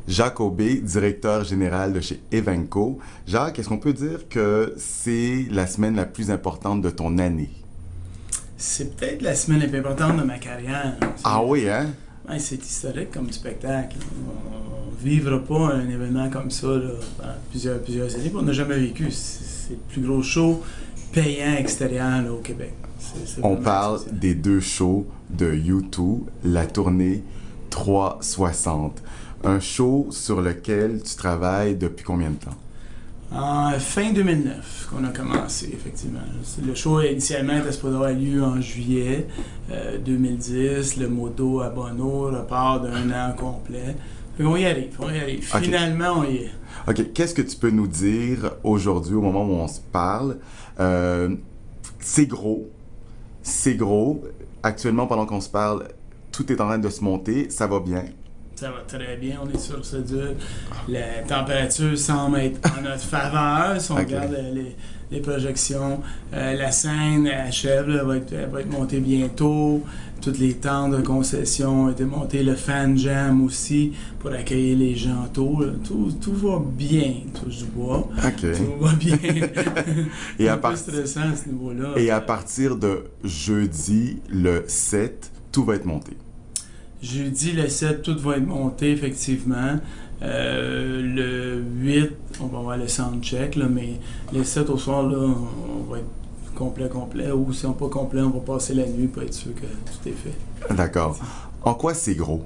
Jacques Aubé, directeur général de chez Evenco. Jacques, est-ce qu'on peut dire que c'est la semaine la plus importante de ton année? C'est peut-être la semaine la plus importante de ma carrière. Ah oui, hein? Ouais, c'est historique comme spectacle. On ne vivra pas un événement comme ça là, pendant plusieurs années. On n'a jamais vécu. C'est le plus gros show payant extérieur là, au Québec. On parle des 2 shows de U2, la tournée 360. Un show sur lequel tu travailles depuis combien de temps? En fin 2009 qu'on a commencé, effectivement. Le show initialement était supposé avoir lieu en juillet 2010. Le modo à Bono repart d'un an complet. On y arrive. Okay. Finalement, on y est. OK. Qu'est-ce que tu peux nous dire aujourd'hui, au moment où on se parle? C'est gros. Actuellement, pendant qu'on se parle, tout est en train de se monter. Ça va bien. Ça va très bien, on est sur ce dur. La température semble être en notre faveur si on regarde les projections. La scène achève, elle va être montée bientôt. Toutes les tentes de concession ont été montées. Le fan jam aussi pour accueillir les gens tôt. Tout va bien, touche du bois. Okay. Tout va bien. C'est un peu stressant à ce niveau-là. Et à partir de jeudi, le 7, tout va être monté. Jeudi, le 7, tout va être monté, effectivement. Le 8, on va avoir le soundcheck, là, mais le 7 au soir, là, on va être complet. Ou si on n'est pas complet, on va passer la nuit pour être sûr que tout est fait. D'accord. En quoi c'est gros?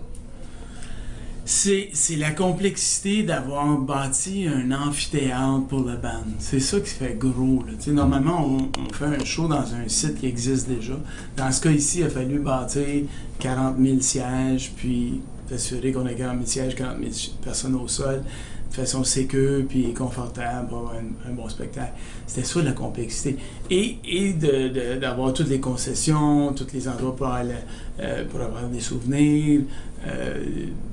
C'est la complexité d'avoir bâti un amphithéâtre pour le band. C'est ça qui fait gros. Là. Normalement, on fait un show dans un site qui existe déjà. Dans ce cas ici, il a fallu bâtir 40 000 sièges, puis s'assurer qu'on a 40 000 sièges, 40 000 personnes au sol, de façon sécure puis confortable pour avoir un bon spectacle. C'était ça la complexité. Et d'avoir toutes les concessions, tous les endroits pour avoir des souvenirs,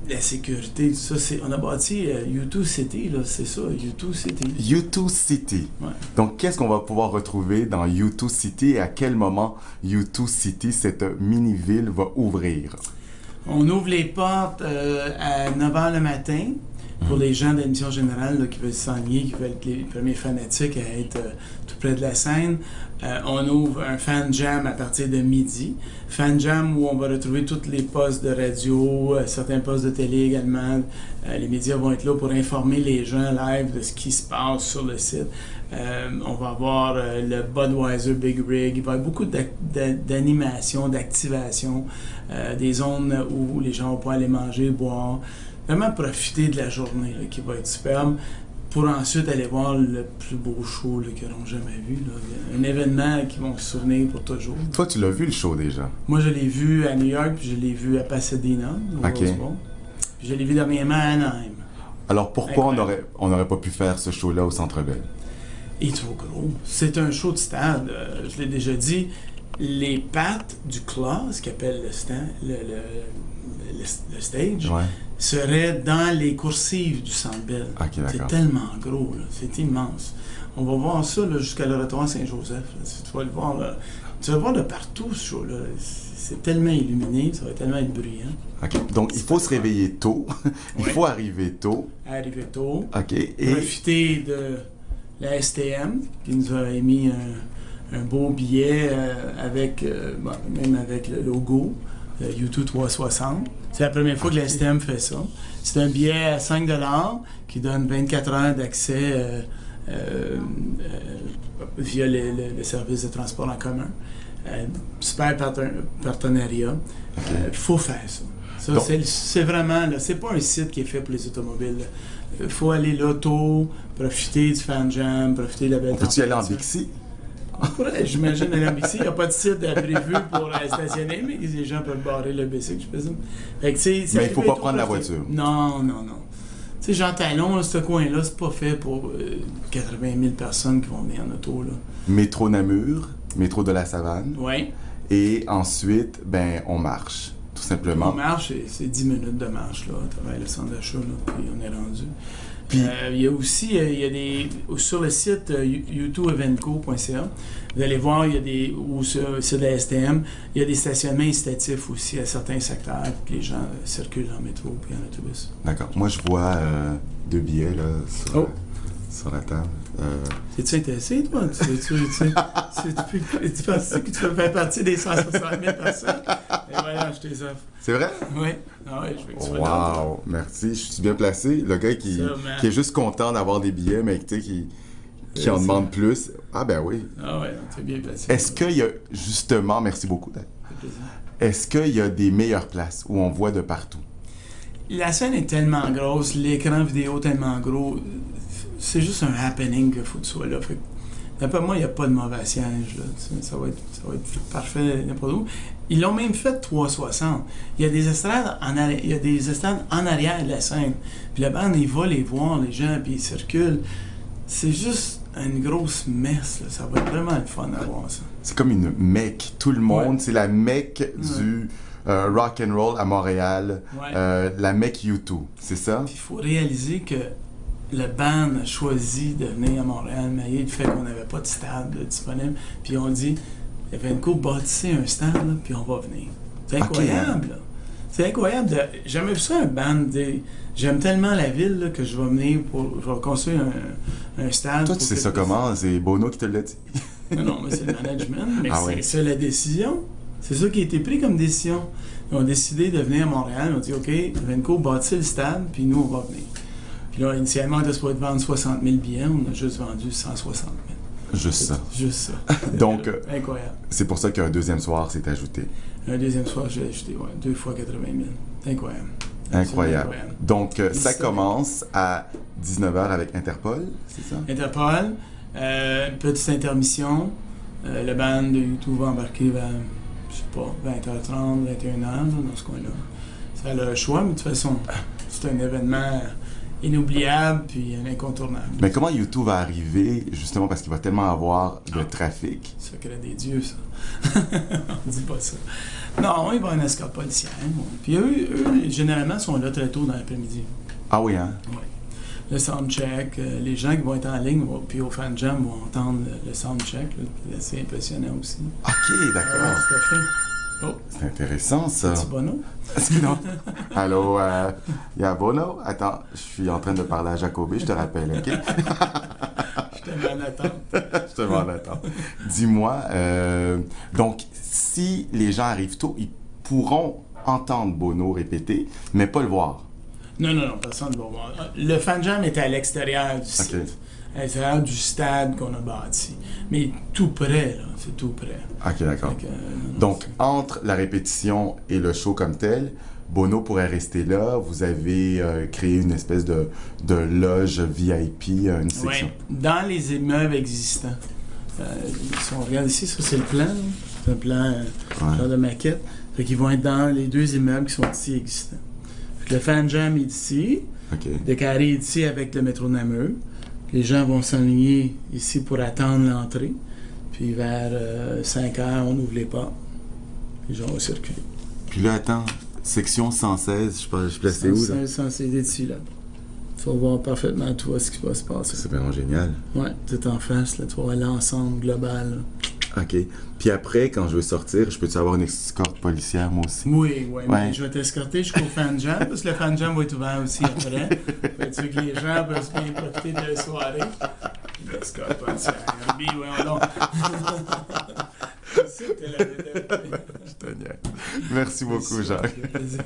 la sécurité, tout ça. On a bâti U2 City, là, c'est ça, U2 City. U2 City. Ouais. Donc, qu'est-ce qu'on va pouvoir retrouver dans U2 City et à quel moment U2 City, cette mini-ville, va ouvrir? On ouvre les portes à 9h le matin. Pour les gens de l'émission générale là, qui veulent s'enligner, qui veulent être les premiers fanatiques à être tout près de la scène, on ouvre un fan jam à partir de midi. Fan jam où on va retrouver tous les postes de radio, certains postes de télé également. Les médias vont être là pour informer les gens live de ce qui se passe sur le site. On va avoir le Budweiser Big Rig. Il va y avoir beaucoup d'animation, d'activation, des zones où les gens vont pouvoir aller manger, boire. Vraiment profiter de la journée là, qui va être superbe pour ensuite aller voir le plus beau show qu'ils n'auront jamais vu. Là. Un événement qu'ils vont se souvenir pour toujours. Toi, tu l'as vu le show déjà? Moi, je l'ai vu à New York, puis je l'ai vu à Pasadena, au Rose Bowl. Puis je l'ai vu dernièrement à Anaheim. Alors pourquoi on n'aurait pas pu faire ce show-là au Centre Bell? Il est trop gros. C'est un show de stade. Je l'ai déjà dit. Les pattes du claw, ce qu'appelle le stage, seraient dans les coursives du Centre Bell. Okay, c'est tellement gros, là. C'est immense. On va voir ça là, jusqu'à l'Oratoire Saint-Joseph. Tu vas le voir là. Tu vas le voir de partout, ce show-là. C'est tellement illuminé, ça va tellement être bruyant. Okay. Donc, il faut se réveiller tôt. Il faut arriver tôt. Arriver tôt. Okay. Profiter de la STM, qui nous a émis un beau billet même avec le logo U2 360. C'est la première fois que la STM fait ça. C'est un billet à 5 $ qui donne 24 heures d'accès via le service de transport en commun. Super partenariat. Il faut faire ça. C'est vraiment, là, c'est pas un site qui est fait pour les automobiles. Il faut aller là tôt, profiter du fan jam, profiter de la belle température. Peux-tu y aller en Bixi? J'imagine aller en Bixi. Il n'y a pas de site prévu pour stationner, mais les gens peuvent barrer le bicycle, je présume. Mais il ne faut pas prendre la voiture. Non. Tu sais, Jean Talon, là, ce coin-là, c'est pas fait pour 80 000 personnes qui vont venir en auto. Là. Métro Namur, métro de la Savane. Oui. Et ensuite, on marche. tout On simplement. marche, c'est 10 minutes de marche, là, à travers le centre d'achat, là, puis on est rendu. Puis- Il y a aussi, il y a des, sur le site youtubeevenco.ca, vous allez voir, il y a des, ou sur le site de la STM, il y a des stationnements incitatifs aussi à certains secteurs, pour que les gens circulent en métro puis en autobus. D'accord. Moi, je vois 2 billets là, Oh. sur la table. Es-tu intéressé, toi? Tu penses que tu peux faire partie des 160 000 personnes? Et voilà, je t'es offre. C'est vrai? Oui. Ah oui, je veux que tu sois là. Wow! Merci. Je suis bien placé. Le gars qui est juste content d'avoir des billets, mais tu sais, qui en demande plus. Ah ben oui. Ah ouais, t'es bien placé. Est-ce qu'il y a, justement, merci beaucoup, Dan. Ça fait plaisir. Est-ce qu'il y a des meilleures places où on voit de partout? La scène est tellement grosse, l'écran vidéo tellement gros, c'est juste un happening qu'il faut que tu sois là. Fait que, d'après moi, il n'y a pas de mauvais siège. Là. Ça va être parfait n'importe où. Ils l'ont même fait 360. Il y a des estrades en arrière de la scène. Puis la bande, il va les voir, les gens, puis ils circulent. C'est juste une grosse messe. Là. Ça va être vraiment le fun à voir ça. C'est comme une mecque. Tout le monde, Ouais. c'est la mecque du rock and roll à Montréal. Ouais. La mecque U2, c'est ça? Puis il faut réaliser que le band a choisi de venir à Montréal, malgré le fait qu'on n'avait pas de stade là, disponible. Puis on dit, Evenco, bâtissez un stade, là, puis on va venir. C'est incroyable, là. C'est incroyable. J'ai jamais vu ça, un band. J'aime tellement la ville là, que je vais venir je vais construire un stade. Toi, tu sais ça comment? C'est Bono qui te l'a dit. Non, mais c'est le management. Mais Ah c'est ouais. ça la décision. C'est ça qui a été pris comme décision. Ils ont décidé de venir à Montréal. Ils ont dit, OK, Evenco, bâtissez le stade, puis nous, on va venir. Puis là, initialement, on était supposé vendre 60 000 billets. On a juste vendu 160 000. Juste ça. Juste ça. Donc, Incroyable. c'est pour ça qu'un deuxième soir s'est ajouté. Un deuxième soir, j'ai acheté 2 fois 80 000. Incroyable. Incroyable. Incroyable. Donc, ça C'est- commence à 19h avec Interpol, c'est ça? Interpol, petite intermission. Le band de YouTube va embarquer vers, je sais pas, 20h30, 21h, dans ce coin-là. Ça a le choix, mais de toute façon, c'est un événement inoubliable puis incontournable. Mais comment YouTube va arriver, justement, parce qu'il va tellement avoir de trafic? Secret des dieux, ça. On dit pas ça. Non, il va y avoir une escorte policière. Bon. Puis eux, généralement, sont là très tôt dans l'après-midi. Ah oui, hein? Ouais. Le soundcheck, les gens qui vont être en ligne, puis au fan jam, vont entendre le soundcheck. C'est assez impressionnant aussi. OK, Ah, d'accord. tout à fait. Oh, C'est intéressant, ça. petit Bono. Non. Allô, il y a Bono? Attends, je suis en train de parler à Jacobé, je te rappelle, OK? Je te mets en attente. Je te demande, attends. Dis-moi, donc, si les gens arrivent tôt, ils pourront entendre Bono répéter, mais pas le voir. Non, personne ne va voir. Le fan jam est à l'extérieur du site. OK. À l'extérieur du stade qu'on a bâti. Mais tout près, là. C'est tout près. OK, d'accord. Fait que, non, Donc, entre la répétition et le show comme tel, Bono pourrait rester là. Vous avez créé une espèce de loge VIP, une section. ouais, dans les immeubles existants. Si on regarde ici, ça c'est le plan. Là. C'est un plan genre de maquette. Fait qu'ils vont être dans les 2 immeubles qui sont ici existants. Fait que le fan jam est ici. OK. Le carré est ici avec le métro Namur. Les gens vont s'enligner ici pour attendre l'entrée. Puis vers 5 heures, on ouvre les portes. Les gens vont circuler. Puis là, attends, section 116, je suis placé où, là? C'est ici, là. Tu vas voir parfaitement tout ce qui va se passer. C'est vraiment génial. Ouais, tout en face, là, tu vas voir l'ensemble global. Là. OK. Puis après, quand je veux sortir, je peux-tu avoir une escorte policière, moi aussi? Oui, Ouais. mais je vais t'escorter jusqu'au fan jam, parce que le fan jam va être ouvert aussi après. Fait que tu veux que les gens peuvent bien profiter de la soirée. L'escorte policière. Oui, donc. C'était la Je te niaise. Merci beaucoup, Jacques. Ça fait plaisir.